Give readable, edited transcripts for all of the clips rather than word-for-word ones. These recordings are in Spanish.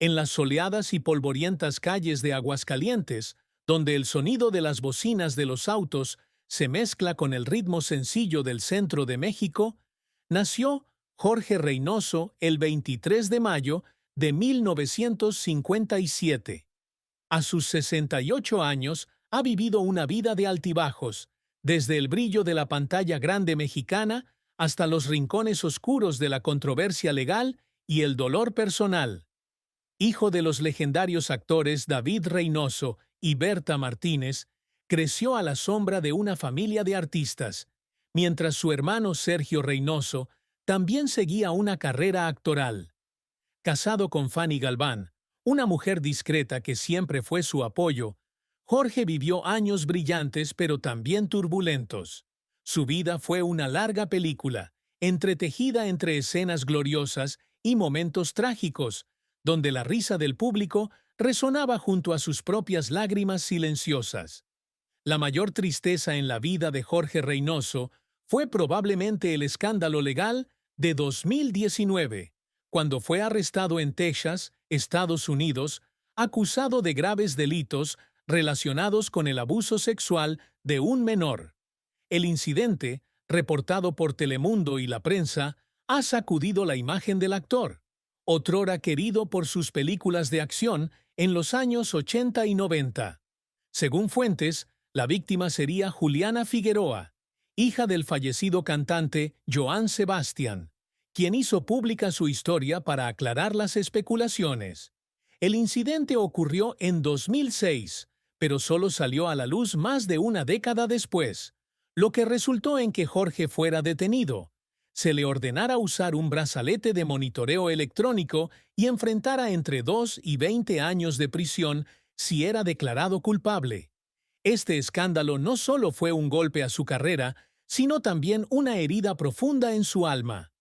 En las soleadas y polvorientas calles de Aguascalientes, donde el sonido de las bocinas de los autos se mezcla con el ritmo sencillo del centro de México, nació Jorge Reynoso el 23 de mayo de 1957. A sus 68 años ha vivido una vida de altibajos, desde el brillo de la pantalla grande mexicana hasta los rincones oscuros de la controversia legal y el dolor personal. Hijo de los legendarios actores David Reynoso y Berta Martínez, creció a la sombra de una familia de artistas, mientras su hermano Sergio Reynoso también seguía una carrera actoral. Casado con Fanny Galván, una mujer discreta que siempre fue su apoyo, Jorge vivió años brillantes pero también turbulentos. Su vida fue una larga película, entretejida entre escenas gloriosas y momentos trágicos, donde la risa del público resonaba junto a sus propias lágrimas silenciosas. La mayor tristeza en la vida de Jorge Reynoso fue probablemente el escándalo legal de 2019, cuando fue arrestado en Texas, Estados Unidos, acusado de graves delitos relacionados con el abuso sexual de un menor. El incidente, reportado por Telemundo y la prensa, ha sacudido la imagen del actor, otrora querido por sus películas de acción en los años 80 y 90. Según fuentes, la víctima sería Juliana Figueroa, hija del fallecido cantante Joan Sebastián, quien hizo pública su historia para aclarar las especulaciones. El incidente ocurrió en 2006, pero solo salió a la luz más de una década después, lo que resultó en que Jorge fuera detenido, se le ordenara usar un brazalete de monitoreo electrónico y enfrentara entre 2 y 20 años de prisión si era declarado culpable. Este escándalo no solo fue un golpe a su carrera, sino también una herida profunda en su alma.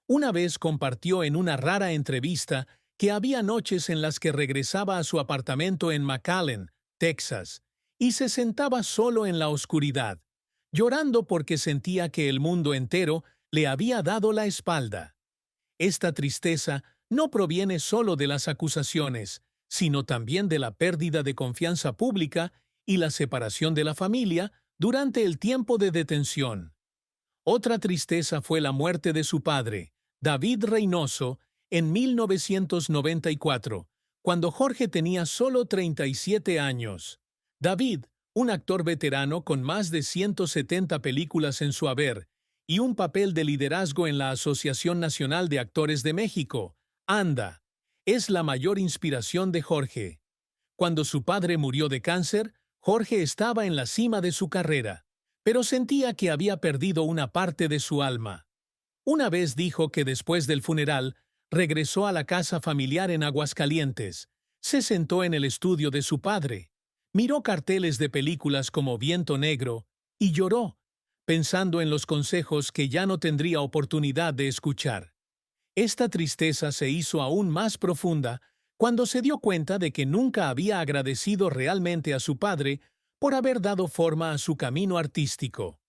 Una vez compartió en una rara entrevista que había noches en las que regresaba a su apartamento en McAllen, Texas, y se sentaba solo en la oscuridad, llorando porque sentía que el mundo entero le había dado la espalda. Esta tristeza no proviene solo de las acusaciones, sino también de la pérdida de confianza pública y la separación de la familia durante el tiempo de detención. Otra tristeza fue la muerte de su padre, David Reynoso, en 1994, cuando Jorge tenía solo 37 años. David, un actor veterano con más de 170 películas en su haber y un papel de liderazgo en la Asociación Nacional de Actores de México, ANDA, es la mayor inspiración de Jorge. Cuando su padre murió de cáncer, Jorge estaba en la cima de su carrera, pero sentía que había perdido una parte de su alma. Una vez dijo que después del funeral, regresó a la casa familiar en Aguascalientes, se sentó en el estudio de su padre, miró carteles de películas como Viento Negro y lloró, pensando en los consejos que ya no tendría oportunidad de escuchar. Esta tristeza se hizo aún más profunda cuando se dio cuenta de que nunca había agradecido realmente a su padre por haber dado forma a su camino artístico.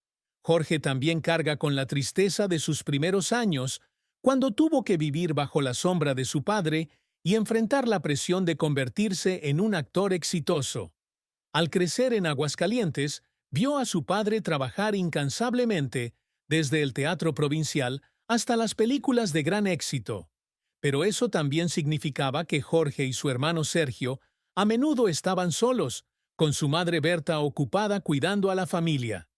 Jorge también carga con la tristeza de sus primeros años, cuando tuvo que vivir bajo la sombra de su padre y enfrentar la presión de convertirse en un actor exitoso. Al crecer en Aguascalientes, vio a su padre trabajar incansablemente, desde el teatro provincial hasta las películas de gran éxito. Pero eso también significaba que Jorge y su hermano Sergio a menudo estaban solos, con su madre Berta ocupada cuidando a la familia.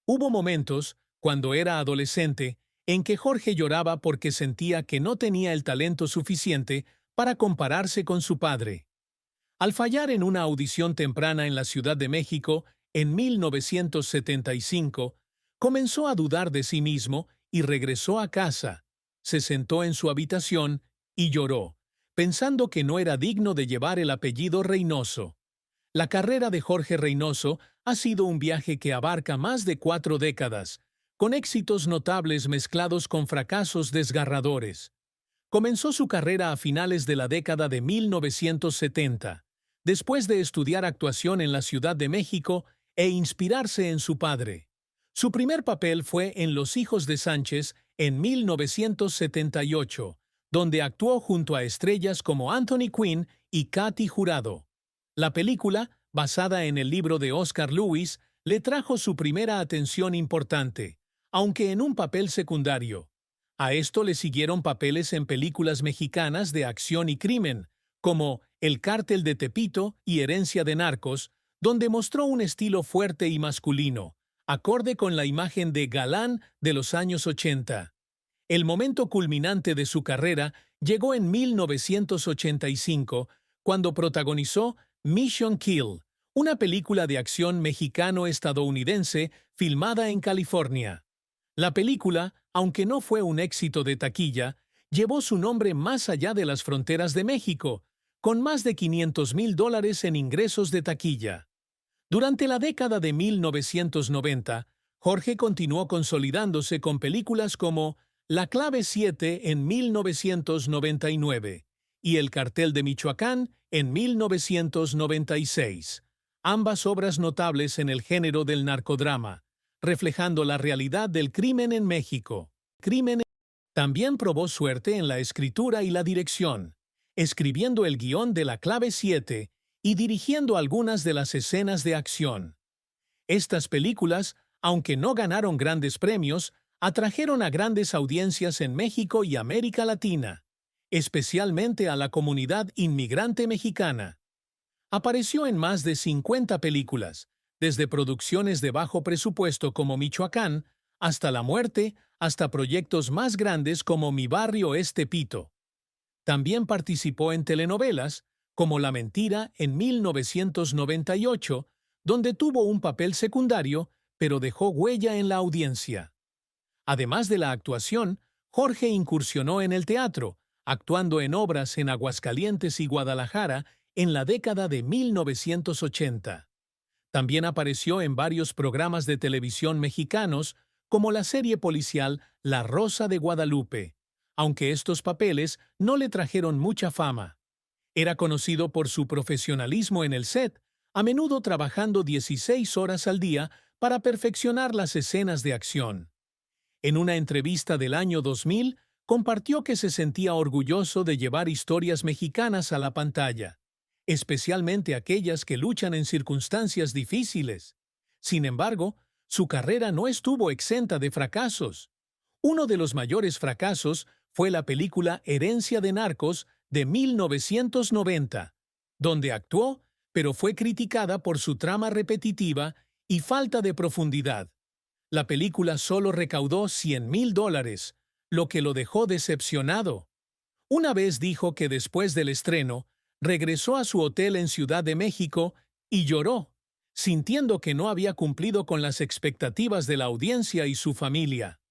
Hubo momentos, cuando era adolescente, en que Jorge lloraba porque sentía que no tenía el talento suficiente para compararse con su padre. Al fallar en una audición temprana en la Ciudad de México, en 1975, comenzó a dudar de sí mismo y regresó a casa. Se sentó en su habitación y lloró, pensando que no era digno de llevar el apellido Reynoso. La carrera de Jorge Reynoso ha sido un viaje que abarca más de 4 décadas, con éxitos notables mezclados con fracasos desgarradores. Comenzó su carrera a finales de la década de 1970, después de estudiar actuación en la Ciudad de México e inspirarse en su padre. Su primer papel fue en Los hijos de Sánchez en 1978, donde actuó junto a estrellas como Anthony Quinn y Katy Jurado. La película, basada en el libro de Oscar Lewis, le trajo su primera atención importante, aunque en un papel secundario. A esto le siguieron papeles en películas mexicanas de acción y crimen, como El Cártel de Tepito y Herencia de Narcos, donde mostró un estilo fuerte y masculino, acorde con la imagen de galán de los años 80. El momento culminante de su carrera llegó en 1985, cuando protagonizó Mission Kill, una película de acción mexicano-estadounidense filmada en California. La película, aunque no fue un éxito de taquilla, llevó su nombre más allá de las fronteras de México, con más de $500,000 en ingresos de taquilla. Durante la década de 1990, Jorge continuó consolidándose con películas como La Clave 7 en 1999 y El Cartel de Michoacán en 1996, ambas obras notables en el género del narcodrama, reflejando la realidad del crimen en México. También probó suerte en la escritura y la dirección, escribiendo el guión de La Clave 7 y dirigiendo algunas de las escenas de acción. Estas películas, aunque no ganaron grandes premios, atrajeron a grandes audiencias en México y América Latina, especialmente a la comunidad inmigrante mexicana. Apareció en más de 50 películas, desde producciones de bajo presupuesto como Michoacán, hasta La Muerte, hasta proyectos más grandes como Mi Barrio es Tepito. También participó en telenovelas, como La Mentira en 1998, donde tuvo un papel secundario, pero dejó huella en la audiencia. Además de la actuación, Jorge incursionó en el teatro, actuando en obras en Aguascalientes y Guadalajara en la década de 1980. También apareció en varios programas de televisión mexicanos, como la serie policial La Rosa de Guadalupe, aunque estos papeles no le trajeron mucha fama. Era conocido por su profesionalismo en el set, a menudo trabajando 16 horas al día para perfeccionar las escenas de acción. En una entrevista del año 2000, compartió que se sentía orgulloso de llevar historias mexicanas a la pantalla, especialmente aquellas que luchan en circunstancias difíciles. Sin embargo, su carrera no estuvo exenta de fracasos. Uno de los mayores fracasos fue la película Herencia de Narcos de 1990, donde actuó, pero fue criticada por su trama repetitiva y falta de profundidad. La película solo recaudó $100,000, lo que lo dejó decepcionado. Una vez dijo que después del estreno, regresó a su hotel en Ciudad de México y lloró, sintiendo que no había cumplido con las expectativas de la audiencia y su familia.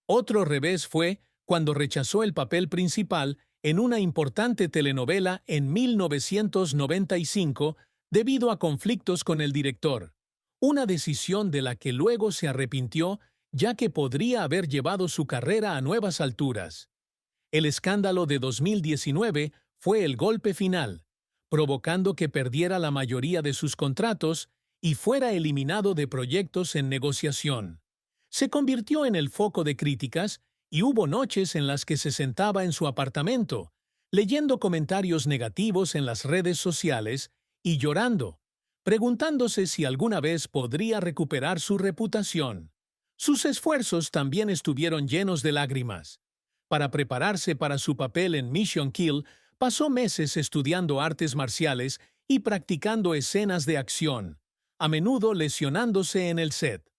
Otro revés fue cuando rechazó el papel principal en una importante telenovela en 1995 debido a conflictos con el director, una decisión de la que luego se arrepintió, ya que podría haber llevado su carrera a nuevas alturas. El escándalo de 2019 fue el golpe final, provocando que perdiera la mayoría de sus contratos y fuera eliminado de proyectos en negociación. Se convirtió en el foco de críticas y hubo noches en las que se sentaba en su apartamento, leyendo comentarios negativos en las redes sociales y llorando, preguntándose si alguna vez podría recuperar su reputación. Sus esfuerzos también estuvieron llenos de lágrimas. Para prepararse para su papel en Mission Kill, pasó meses estudiando artes marciales y practicando escenas de acción, a menudo lesionándose en el set.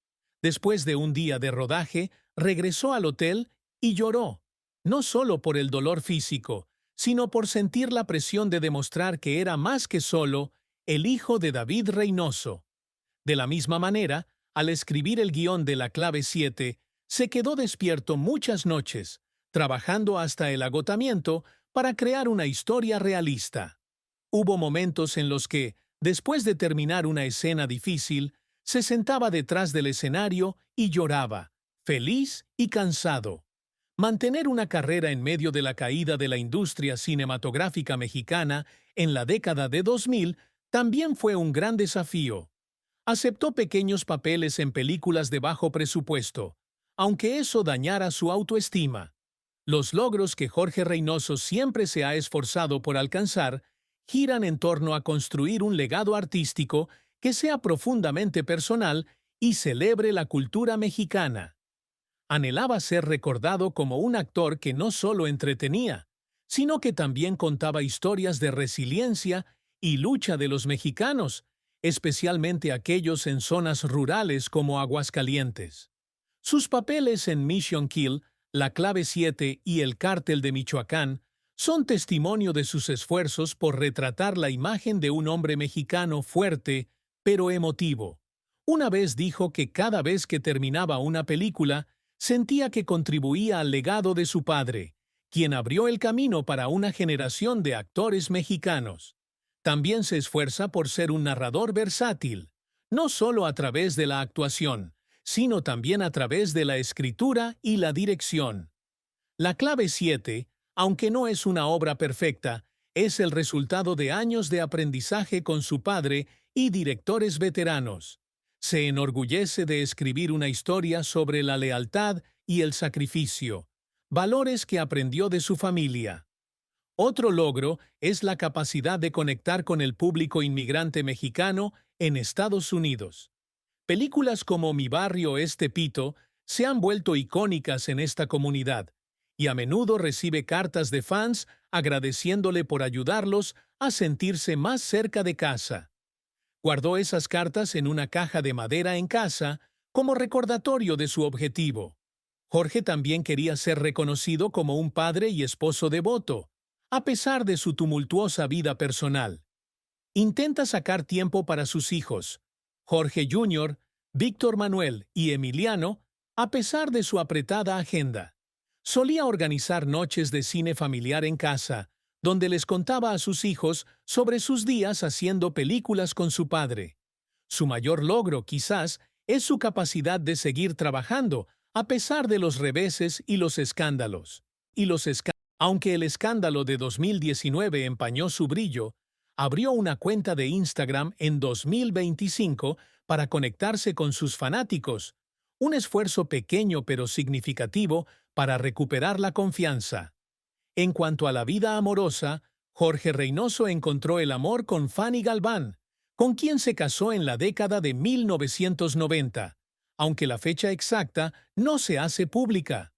Después de un día de rodaje, regresó al hotel y lloró, no solo por el dolor físico, sino por sentir la presión de demostrar que era más que solo el hijo de David Reynoso. De la misma manera, al escribir el guión de La Clave 7, se quedó despierto muchas noches, trabajando hasta el agotamiento para crear una historia realista. Hubo momentos en los que, después de terminar una escena difícil, se sentaba detrás del escenario y lloraba, feliz y cansado. Mantener una carrera en medio de la caída de la industria cinematográfica mexicana en la década de 2000 también fue un gran desafío. Aceptó pequeños papeles en películas de bajo presupuesto, aunque eso dañara su autoestima. Los logros que Jorge Reynoso siempre se ha esforzado por alcanzar giran en torno a construir un legado artístico que sea profundamente personal y celebre la cultura mexicana. Anhelaba ser recordado como un actor que no solo entretenía, sino que también contaba historias de resiliencia y lucha de los mexicanos, especialmente aquellos en zonas rurales como Aguascalientes. Sus papeles en Mission Kill, La Clave 7 y El Cártel de Michoacán son testimonio de sus esfuerzos por retratar la imagen de un hombre mexicano fuerte, pero emotivo. Una vez dijo que cada vez que terminaba una película, sentía que contribuía al legado de su padre, quien abrió el camino para una generación de actores mexicanos. También se esfuerza por ser un narrador versátil, no solo a través de la actuación, sino también a través de la escritura y la dirección. La Clave 7, aunque no es una obra perfecta, es el resultado de años de aprendizaje con su padre y directores veteranos. Se enorgullece de escribir una historia sobre la lealtad y el sacrificio, valores que aprendió de su familia. Otro logro es la capacidad de conectar con el público inmigrante mexicano en Estados Unidos. Películas como Mi barrio es Tepito se han vuelto icónicas en esta comunidad, y a menudo recibe cartas de fans agradeciéndole por ayudarlos a sentirse más cerca de casa. Guardó esas cartas en una caja de madera en casa como recordatorio de su objetivo. Jorge también quería ser reconocido como un padre y esposo devoto, a pesar de su tumultuosa vida personal. Intenta sacar tiempo para sus hijos, Jorge Jr., Víctor Manuel y Emiliano, a pesar de su apretada agenda. Solía organizar noches de cine familiar en casa, donde les contaba a sus hijos sobre sus días haciendo películas con su padre. Su mayor logro, quizás, es su capacidad de seguir trabajando, a pesar de los reveses y los escándalos. Aunque el escándalo de 2019 empañó su brillo, abrió una cuenta de Instagram en 2025 para conectarse con sus fanáticos, un esfuerzo pequeño pero significativo para recuperar la confianza. En cuanto a la vida amorosa, Jorge Reynoso encontró el amor con Fanny Galván, con quien se casó en la década de 1990, aunque la fecha exacta no se hace pública.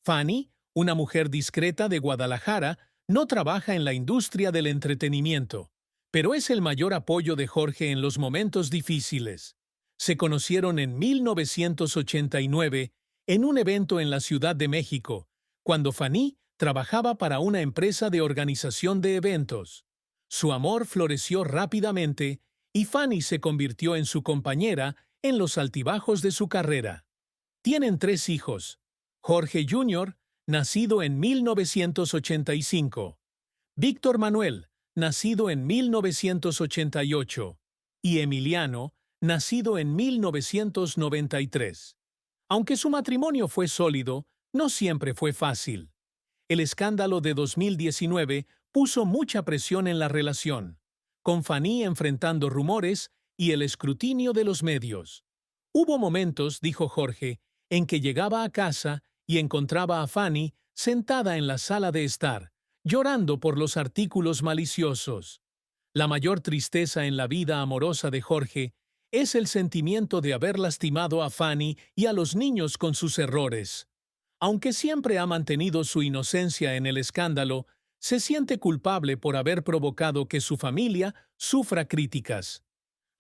Fanny, una mujer discreta de Guadalajara, no trabaja en la industria del entretenimiento, pero es el mayor apoyo de Jorge en los momentos difíciles. Se conocieron en 1989 en un evento en la Ciudad de México, cuando Fanny trabajaba para una empresa de organización de eventos. Su amor floreció rápidamente y Fanny se convirtió en su compañera en los altibajos de su carrera. Tienen 3 hijos: Jorge Jr., nacido en 1985, Víctor Manuel, nacido en 1988, y Emiliano, nacido en 1993. Aunque su matrimonio fue sólido, no siempre fue fácil. El escándalo de 2019 puso mucha presión en la relación, con Fanny enfrentando rumores y el escrutinio de los medios. Hubo momentos, dijo Jorge, en que llegaba a casa y encontraba a Fanny sentada en la sala de estar, llorando por los artículos maliciosos. La mayor tristeza en la vida amorosa de Jorge es el sentimiento de haber lastimado a Fanny y a los niños con sus errores. Aunque siempre ha mantenido su inocencia en el escándalo, se siente culpable por haber provocado que su familia sufra críticas.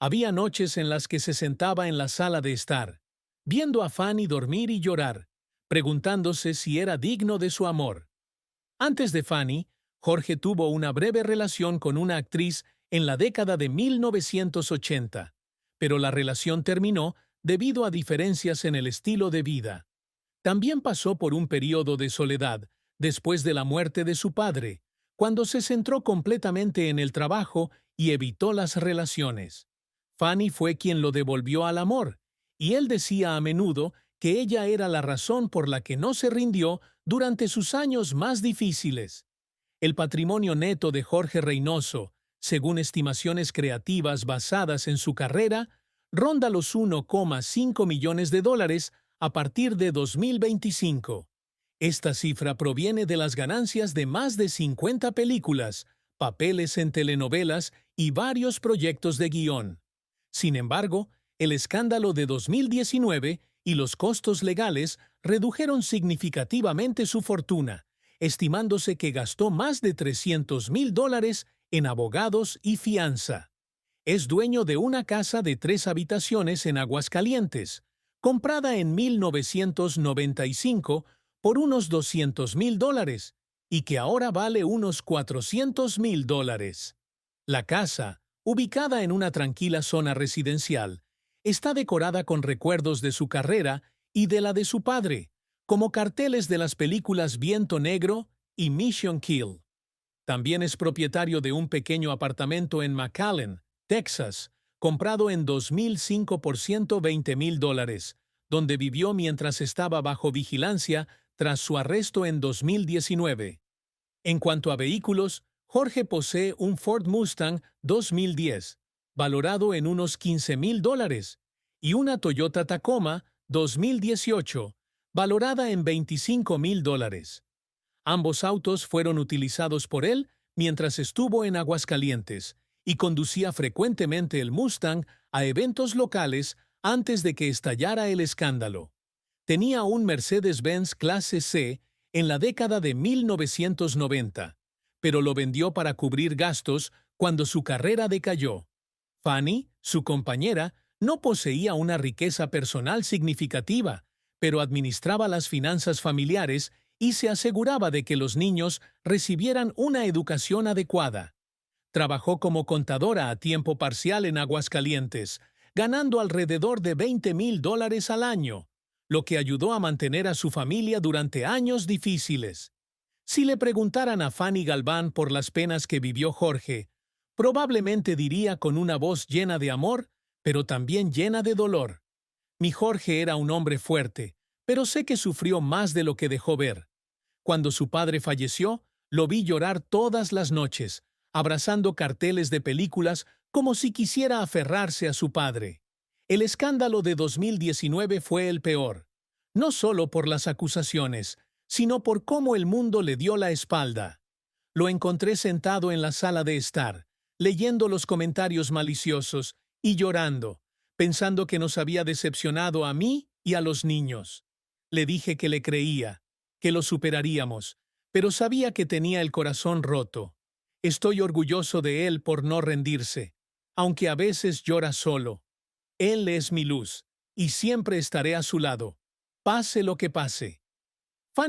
Había noches en las que se sentaba en la sala de estar, viendo a Fanny dormir y llorar, preguntándose si era digno de su amor. Antes de Fanny, Jorge tuvo una breve relación con una actriz en la década de 1980, pero la relación terminó debido a diferencias en el estilo de vida. También pasó por un periodo de soledad después de la muerte de su padre, cuando se centró completamente en el trabajo y evitó las relaciones. Fanny fue quien lo devolvió al amor, y él decía a menudo que ella era la razón por la que no se rindió durante sus años más difíciles. El patrimonio neto de Jorge Reynoso, según estimaciones creativas basadas en su carrera, ronda los $1,5 millones a partir de 2025. Esta cifra proviene de las ganancias de más de 50 películas, papeles en telenovelas y varios proyectos de guión. Sin embargo, el escándalo de 2019 y los costos legales redujeron significativamente su fortuna, estimándose que gastó más de $300,000 en abogados y fianza. Es dueño de una casa de 3 habitaciones en Aguascalientes, comprada en 1995 por unos $200,000 y que ahora vale unos $400,000. La casa, ubicada en una tranquila zona residencial, está decorada con recuerdos de su carrera y de la de su padre, como carteles de las películas Viento Negro y Mission Kill. También es propietario de un pequeño apartamento en McAllen, Texas, comprado en 2005 por $120,000, donde vivió mientras estaba bajo vigilancia tras su arresto en 2019. En cuanto a vehículos, Jorge posee un Ford Mustang 2010, valorado en unos $15,000, y una Toyota Tacoma 2018, valorada en $25,000. Ambos autos fueron utilizados por él mientras estuvo en Aguascalientes y conducía frecuentemente el Mustang a eventos locales antes de que estallara el escándalo. Tenía un Mercedes-Benz Clase C en la década de 1990, pero lo vendió para cubrir gastos cuando su carrera decayó. Fanny, su compañera, no poseía una riqueza personal significativa, pero administraba las finanzas familiares y se aseguraba de que los niños recibieran una educación adecuada. Trabajó como contadora a tiempo parcial en Aguascalientes, ganando alrededor de $20,000 al año, lo que ayudó a mantener a su familia durante años difíciles. Si le preguntaran a Fanny Galván por las penas que vivió Jorge, probablemente diría con una voz llena de amor, pero también llena de dolor: mi Jorge era un hombre fuerte, pero sé que sufrió más de lo que dejó ver. Cuando su padre falleció, lo vi llorar todas las noches, abrazando carteles de películas como si quisiera aferrarse a su padre. El escándalo de 2019 fue el peor, no solo por las acusaciones, sino por cómo el mundo le dio la espalda. Lo encontré sentado en la sala de estar, leyendo los comentarios maliciosos y llorando, pensando que nos había decepcionado a mí y a los niños. Le dije que le creía, que lo superaríamos, pero sabía que tenía el corazón roto. Estoy orgulloso de él por no rendirse, aunque a veces llora solo. Él es mi luz, y siempre estaré a su lado, pase lo que pase.